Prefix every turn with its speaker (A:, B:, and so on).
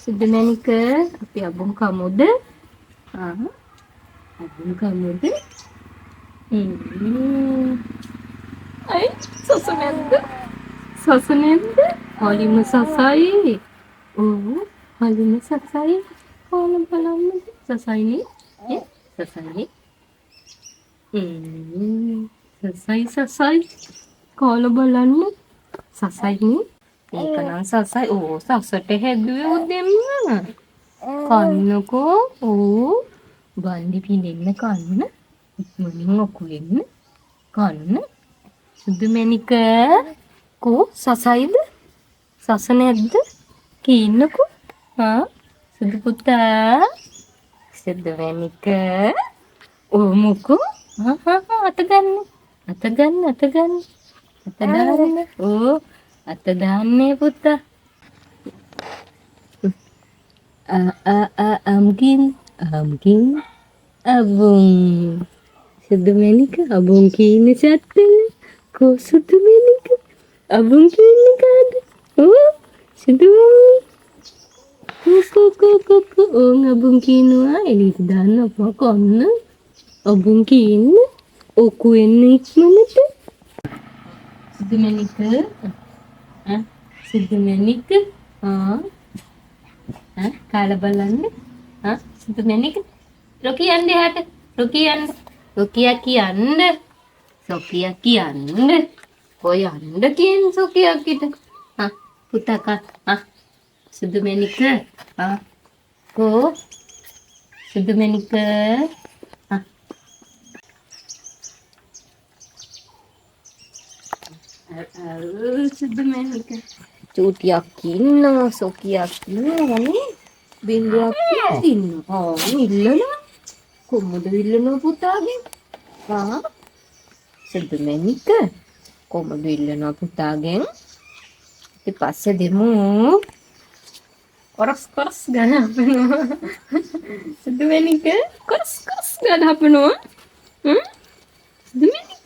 A: සුදු මැණික අපි අබුන් කමුද? අබුන් කමුද? අයි සොස නැද්ද? සොස නැද්ද? හොලිම සසයි. ඔව් හොලිම සසයි. කොහොම බලන්නද? සසයිනේ. සසයිනේ. සසයි. කොහොම බලන්න? සසයිනේ. ඒක නම් සසයි. ඕ සසට හැදුවේ උදෙන්ම. කන්නකෝ. ඕ බන්දි පිඳෙන්න කන්න. ඉක්මනින් ඔකුලෙන්න කන්න. සුදු මැණික කෝ සසයිද? සස නැද්ද? කීන්නකෝ. සුදු පුතා. සුදු මැණික. ඕ මොකෝ? අත ගන්න. අත දාන්න. ඕ අත දාන්නේ පුතා. අම්කින් අබුන්. සුදු මැණික අබුන් කීන සත්තල. කෝ සුදු මැණික අබුන් කීන්නේ කාද? ඕ සුදු කො ඕන් අබුන් කීනවා එළියට දාන්න අපා කන්න. අබුන් කීන්න ඔකු එන්න ඉක්මනට. සුදු මැණික සුදු මැණික කාලා බලන්න. සුදු මැණික රොකී යන්න එහාට. රොකියා කියන්න. කොයි යන්න කියන්නේ සොකියා කිට. පුතා කා සුදු මැණික කෝ සුදු මැණික සුදු මැණික චූටියක් ඉන්නවා සොකියක් ඉන්නවා නේ බින්දුවක් ඉන්නවා. ඉල්ලනවා කොහොමද ඉල්ලනවා පුතාගෙන්? සුදු මැණික කොහොමද ඉල්ලනවා පුතාගෙන්? ඊට පස්සේ දෙමු කොරස් ගන්න හපනවා. සුදු මැණික කොරස් ගන්න හපනවා. සුදු මැණික